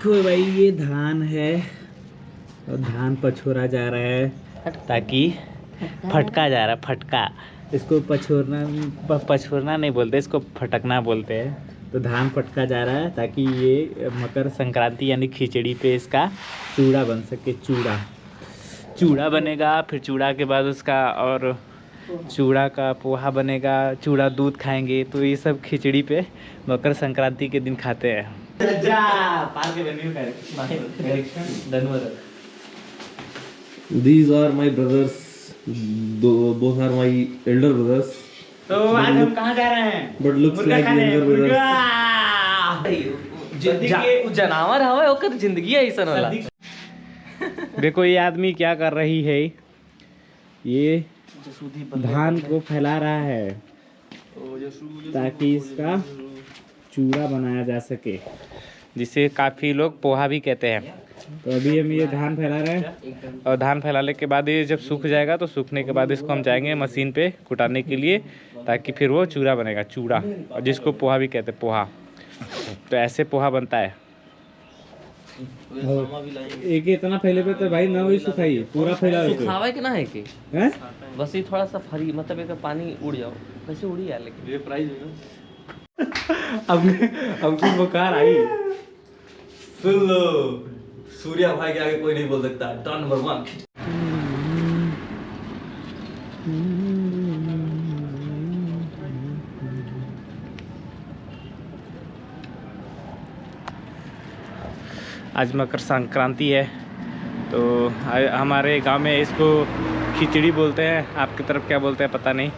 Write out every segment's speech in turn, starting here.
देखो भाई ये धान है और धान पछोरा जा रहा है ताकि फटका जा रहा है, फटका। इसको पछोरना नहीं बोलते, इसको फटकना बोलते हैं। तो धान फटका जा रहा है ताकि ये मकर संक्रांति यानी खिचड़ी पे इसका चूड़ा बन सके। चूड़ा बनेगा, फिर चूड़ा के बाद उसका और चूड़ा का पोहा बनेगा, चूड़ा दूध खाएंगे। तो ये सब खिचड़ी पे मकर संक्रांति के दिन खाते हैं। These are my brothers. Both are my elder brothers. तो आज हम कहाँ जा रहे हैं? But looks like younger brothers. जानवर हवा ओकर जिंदगी ऐसा होला। देखो ये आदमी क्या कर रही है, ये धान को फैला रहा है ताकि इसका चूड़ा बनाया जा सके, जिसे काफ़ी लोग पोहा भी कहते हैं। तो अभी हम ये धान फैला रहे हैं और धान फैलाने के बाद ये जब सूख जाएगा तो सूखने के बाद इसको हम जाएंगे मशीन पे कुटाने के लिए, ताकि फिर वो चूड़ा बनेगा, चूड़ा, और जिसको पोहा भी कहते हैं, पोहा। तो ऐसे पोहा बनता है। एक इतना फैले पे तो भाई ना वही सुखाई पूरा फैला सुखावे के ना है कि हैं? बस ये थोड़ा सा फरी मतलब एक पानी उड़ जाओ, कैसे उड़ी यार। लेकिन ये प्राइस है ना। अब बुखार आई। सुन लो, सूर्या भाई के आगे कोई नहीं बोल सकता। Turn number 1। आज मकर संक्रांति है, तो हमारे गांव में इसको खिचड़ी बोलते हैं, आपकी तरफ क्या बोलते हैं पता नहीं।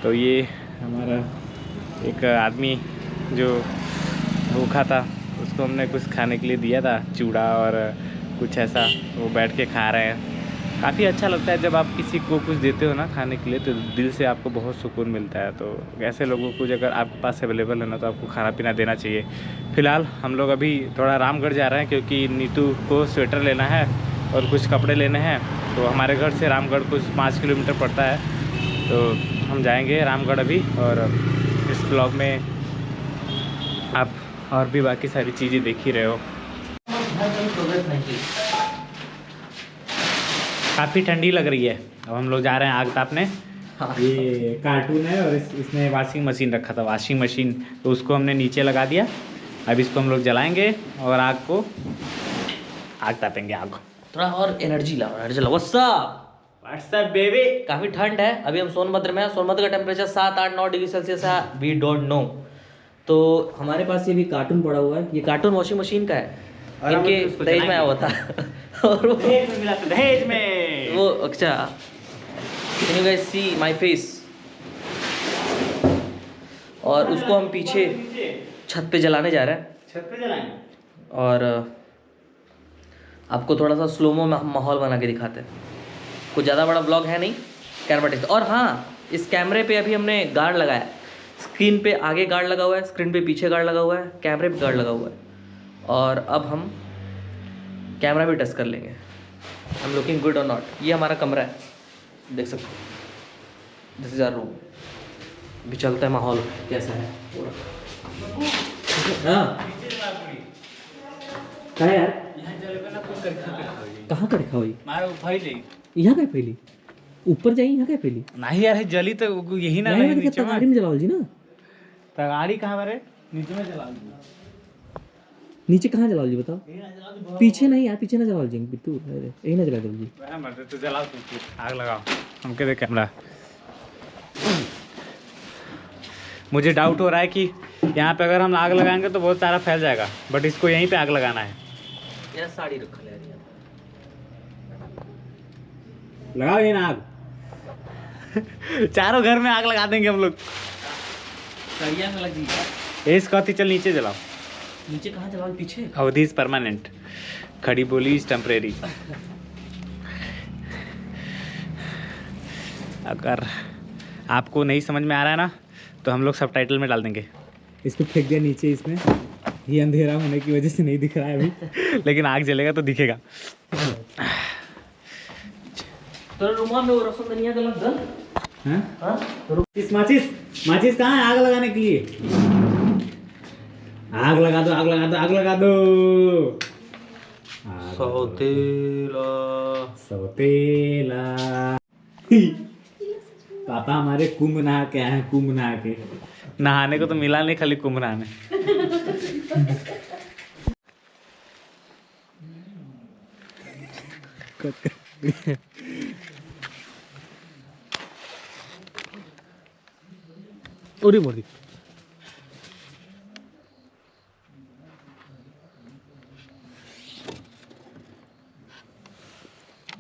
तो ये हमारा एक आदमी जो भूखा था उसको हमने कुछ खाने के लिए दिया था, चूड़ा और कुछ ऐसा, वो बैठ के खा रहे हैं। काफ़ी अच्छा लगता है जब आप किसी को कुछ देते हो ना खाने के लिए, तो दिल से आपको बहुत सुकून मिलता है। तो ऐसे लोगों को अगर आपके पास अवेलेबल है ना, तो आपको खाना पीना देना चाहिए। फ़िलहाल हम लोग अभी थोड़ा रामगढ़ जा रहे हैं क्योंकि नीतू को स्वेटर लेना है और कुछ कपड़े लेने हैं। तो हमारे घर से रामगढ़ कुछ 5 किलोमीटर पड़ता है, तो हम जाएंगे रामगढ़ अभी। और इस ब्लॉग में आप और भी बाकी सारी चीज़ें देख ही रहे हो। काफ़ी ठंडी लग रही है। अब हम लोग जा रहे हैं आग तापने। ये कार्टून है और इसमें वॉशिंग मशीन रखा था, वॉशिंग मशीन, तो उसको हमने नीचे लगा दिया। अब इसको हम लोग जलाएंगे और आग तापेंगे। आग थोड़ा और एनर्जी लाओ, एनर्जी लाओ। What's up baby. काफ़ी ठंड है, अभी हम सोनभद्र में हैं। सोनभद्र का टेम्परेचर 7, 8, 9 डिग्री सेल्सियस है। We don't know. तो हमारे पास ये भी कार्टून पड़ा हुआ है। ये कार्टून वॉशिंग मशीन का है, इनके दहेज में आया हुआ था। और वो दहेज में वो अच्छा, can you guys see my face. और उसको हम पीछे छत पे जलाने जा रहे हैं। छत पे जलाएंगे और आपको थोड़ा सा स्लोमो माहौल बना के दिखाते हैं। कुछ ज़्यादा बड़ा ब्लॉग है नहीं, कैमरा टेस्ट। और हाँ, इस कैमरे पे अभी हमने गार्ड लगाया है। स्क्रीन पे आगे गार्ड लगा हुआ है, स्क्रीन पे पीछे गार्ड लगा हुआ है, कैमरे पे गार्ड लगा हुआ है। और अब हम कैमरा भी टेस्ट कर लेंगे, आई एम लुकिंग गुड और नॉट। ये हमारा कमरा है, देख सकते हो। This is our room. भी चलता है माहौल कैसा है पूरा। हाँ क्या यार, कहाँ कर हुई यहाँ क्या फैली, ऊपर जाइए, यहाँ क्या फैली नहीं यार, जली तो यही ना, नहीं नीचे तगाड़ी में जलाओ जी ना। तगाड़ी कहाँ बारे, नीचे में जला दी। नीचे कहाँ जलाओ जी बताओ। पीछे नहीं यार, पीछे ना जलाओ जी बिट्टू, यही ना जला दो जी। तो जलाओ, आग लगाओ, हमके देख कैमरा। मुझे डाउट हो रहा है कि यहाँ पे अगर हम आग लगाएंगे तो बहुत सारा फैल जाएगा, बट इसको यहीं पे आग लगाना है। यार साड़ी रखा ले, लगाओ ये ना आग। चारों घर में आग लगा देंगे हम लोग। सरिया में लगी एस कहती चल नीचे जलाओ। नीचे कहाँ जलाओ, पीछे। अवधि इज परमानेंट, खड़ी बोली इज टेम्परेरी। अगर आपको नहीं समझ में आ रहा है ना, तो हम लोग सबटाइटल में डाल देंगे। इसको फेंक दिया नीचे, इसमें ये अंधेरा होने की वजह से नहीं दिख रहा है अभी, लेकिन आग जलेगा तो दिखेगा। तो रूमा में वो रसम धनिया का लग गल। माचिस कहाँ है आग लगाने के लिए? आग लगा दो, आग लगा दो, आग लगा दो। सौतेला। सौतेला। पापा हमारे कुंभ नहा के आए हैं, कुंभ नहा के। नहाने को तो मिला नहीं, खाली कुंभ नहाने। अरे मोदी,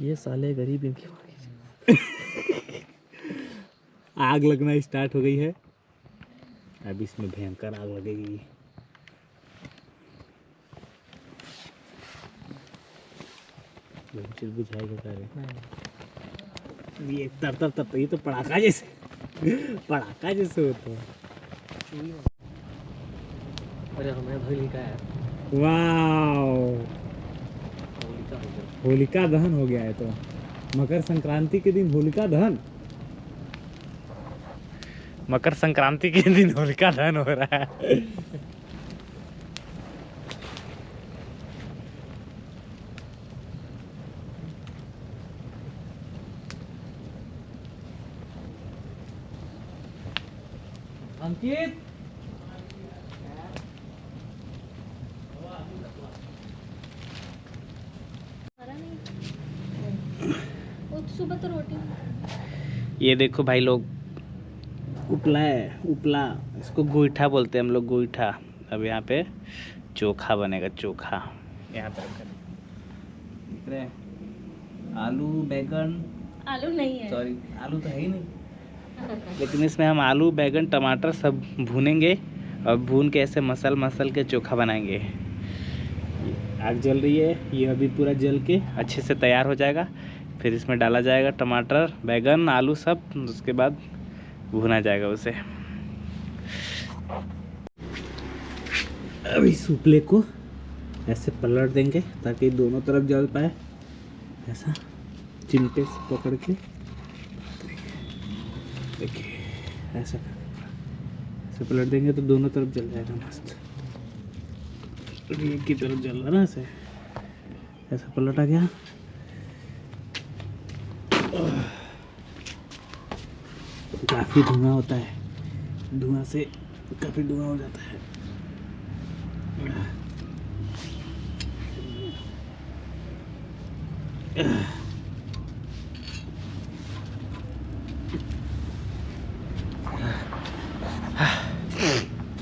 ये साले गरीब इनकी आग लगना स्टार्ट हो गई है। अब इसमें भयंकर आग लगेगी। बुझाएगा सारे। ये तर ये तो पड़ाका जैसे, पड़ाका जैसे होता है। अरे हमें होलिका है। वाओ, होलिका दहन हो गया है। तो मकर संक्रांति के दिन होलिका दहन, मकर संक्रांति के दिन होलिका दहन हो रहा है। अंकित, सुबह तो रोटी। ये देखो भाई लोग, उपला है, उपला, इसको गोईठा बोलते हैं हम लोग, गोईठा। अब यहाँ पे चोखा बनेगा, चोखा। यहाँ पे दिख रहे हैं आलू बैगन, आलू नहीं है, सॉरी आलू तो है ही नहीं, लेकिन इसमें हम आलू बैगन टमाटर सब भूनेंगे और भून के ऐसे मसल के चोखा बनाएंगे। आग जल रही है, ये अभी पूरा जल के अच्छे से तैयार हो जाएगा। फिर इसमें डाला जाएगा टमाटर बैगन आलू सब, उसके बाद भुना जाएगा उसे। अब इस उपले को ऐसे पलट देंगे ताकि दोनों तरफ जल पाए। ऐसा चिमटे से पकड़ के देखिए, ऐसा पलट देंगे तो दोनों तरफ जल जाएगा मस्त। एक की तरफ जल रहा ना, ऐसे ऐसा पलटा गया। काफ़ी धुआं होता है, धुआं से काफ़ी धुआं हो जाता है।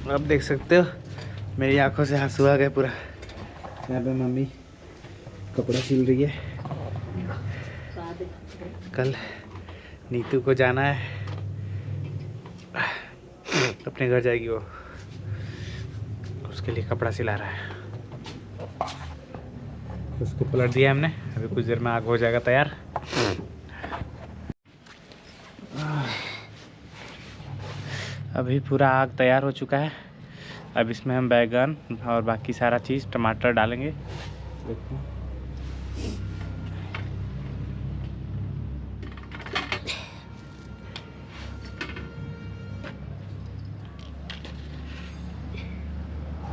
अब देख सकते हो मेरी आंखों से आंसू आ गए पूरा। यहाँ पे मम्मी कपड़ा सिल रही है। कल नीतू को जाना है, अपने घर जाएगी वो, उसके लिए कपड़ा सिला रहा है। उसको पलट दिया हमने, अभी कुछ देर में आग हो जाएगा तैयार। अभी पूरा आग तैयार हो चुका है। अब इसमें हम बैगन और बाकी सारा चीज़ टमाटर डालेंगे। देखो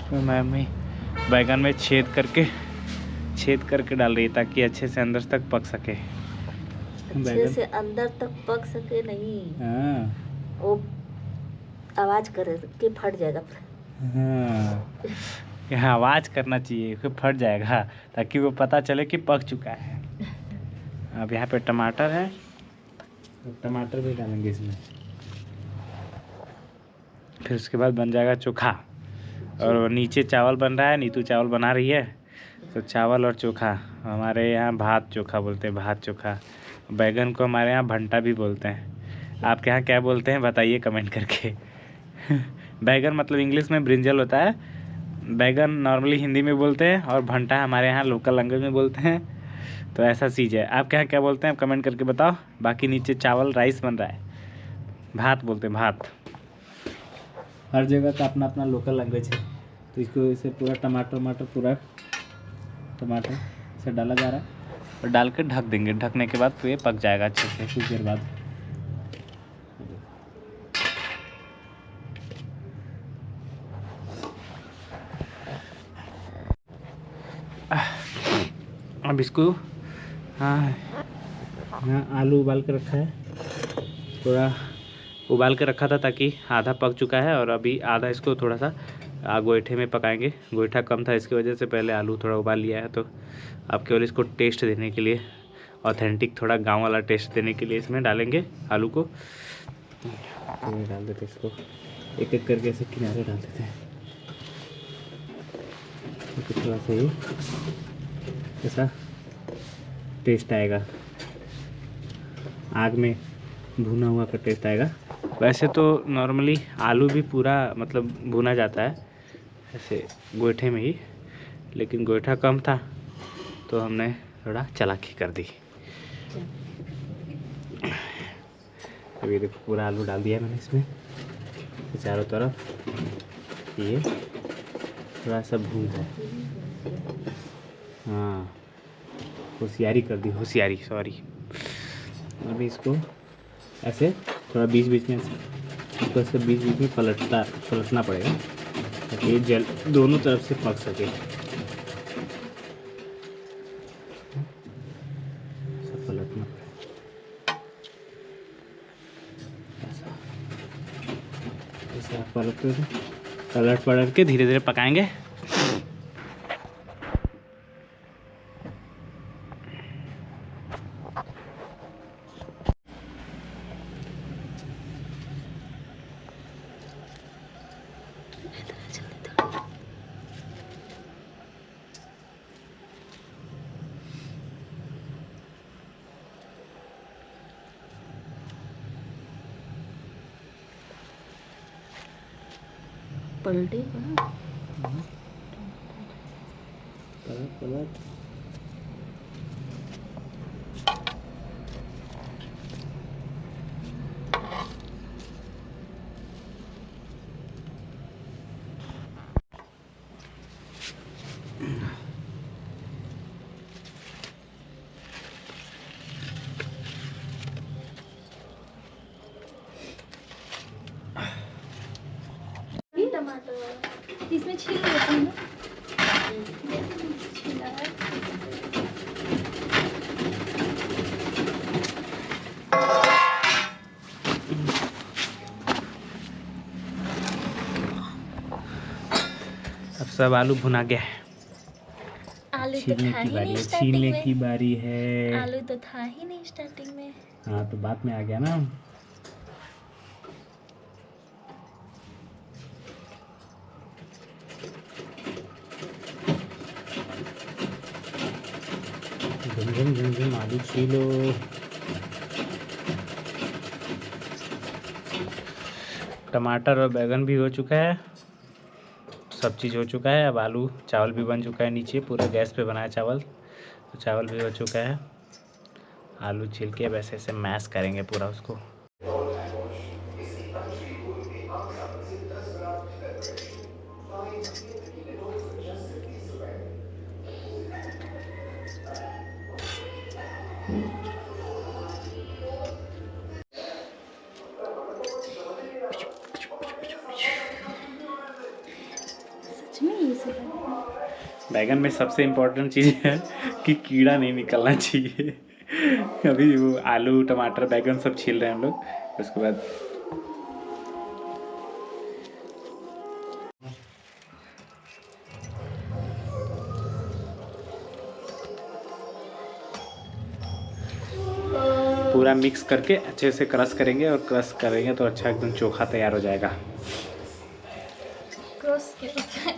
तो मम्मी बैगन में छेद करके डाल रही है ताकि अच्छे से अंदर तक पक सके। अच्छे से अंदर तक पक सके नहीं, हाँ वो आवाज करे कि फट जाएगा। हाँ, यहाँ आवाज़ करना चाहिए, फिर फट जाएगा ताकि वो पता चले कि पक चुका है। अब यहाँ पे टमाटर है, टमाटर भी डालेंगे इसमें। फिर उसके बाद बन जाएगा चोखा। और नीचे चावल बन रहा है, नीतू चावल बना रही है। तो चावल और चोखा, हमारे यहाँ भात चोखा बोलते हैं, भात चोखा। बैगन को हमारे यहाँ भंटा भी बोलते हैं। आपके यहाँ क्या बोलते हैं बताइए कमेंट करके। बैगन मतलब इंग्लिश में ब्रिंजल होता है, बैगन नॉर्मली हिंदी में बोलते हैं, और भंटा हमारे यहाँ लोकल लैंग्वेज में बोलते हैं। तो ऐसा चीज़ है। आपके यहाँ क्या बोलते हैं आप कमेंट करके बताओ। बाकी नीचे चावल राइस बन रहा है, भात बोलते हैं, भात। हर जगह का अपना अपना लोकल लैंग्वेज है। तो इसको इसे पूरा टमाटर से डाला जा रहा है और डाल के ढक देंगे। ढकने के बाद तो ये पक जाएगा अच्छे से कुछ देर बाद। अब इसको हाँ यहाँ आलू उबाल के रखा है, थोड़ा उबाल के रखा था ताकि आधा पक चुका है और अभी आधा इसको थोड़ा सा गोईठे में पकाएंगे। गोईठा कम था इसकी वजह से पहले आलू थोड़ा उबाल लिया है, तो अब केवल इसको टेस्ट देने के लिए, ऑथेंटिक थोड़ा गांव वाला टेस्ट देने के लिए इसमें डालेंगे आलू को। तो डाल देते इसको एक एक करके ऐसे किनारे डाल देते हैं, तो थोड़ा सा ही ऐसा टेस्ट आएगा, आग में भुना हुआ का टेस्ट आएगा। वैसे तो नॉर्मली आलू भी पूरा मतलब भुना जाता है ऐसे गोईठे में ही, लेकिन गोईठा कम था तो हमने थोड़ा चालाकी कर दी। अभी देखो पूरा आलू डाल दिया मैंने इसमें चारों तरफ, ये थोड़ा सा भून जाए। हाँ होशियारी कर दी, होशियारी, सॉरी। अभी इसको ऐसे थोड़ा बीच बीच में इसको ऐसे बीच बीच में पलटना पड़ेगा ताकि ये जल दोनों तरफ से पक सके। ऐसा पलटना पड़ेगा, ऐसा पलट के धीरे धीरे पकाएंगे। पलटेगा। पलट टमाटर वाला इसमें छील देते हैं ना। छीला है। अब सब आलू भुना गया है, आलू तो छीलने था की ही बारी नहीं है, स्टार्टिंग छीलने में। की बारी है। आलू तो था ही नहीं स्टार्टिंग में। हाँ तो बाद में आ गया ना। झुम आलू छीलो। टमाटर और बैगन भी हो चुका है, सब चीज़ हो चुका है। अब आलू चावल भी बन चुका है, नीचे पूरा गैस पे बनाया चावल, तो चावल भी हो चुका है। आलू छील के वैसे ऐसे मैश करेंगे पूरा उसको। सच में ये सब है। बैगन में सबसे इम्पोर्टेंट चीज़ है कि कीड़ा नहीं निकलना चाहिए। अभी वो आलू टमाटर बैगन सब छील रहे हैं हम लोग, उसके बाद पूरा मिक्स करके अच्छे से क्रश करेंगे, और क्रश करेंगे तो अच्छा एकदम चोखा तैयार हो जाएगा। क्रॉस के होता है।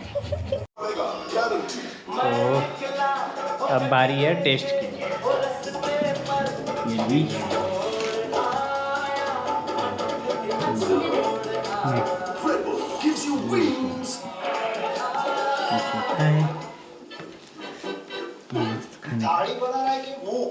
तो अब बारी है टेस्ट की। ये भी दाढ़ी बना रहा है कि मुंह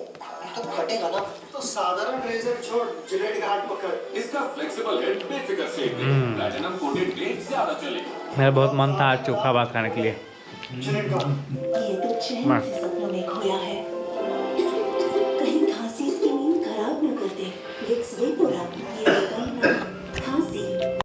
तो कटेगा ना, तो साधारण रेजर छोड़ जिलेट घाट पकड़। इसका फ्लेक्सिबल हेड बेफिक्र से प्लैटिनम कोटेड ब्लेड ज्यादा चलेगा। मेरा बहुत मन था आज चोखा भात खाने के लिए। जिलेट का ये तो चैन से सपनों में खोया है।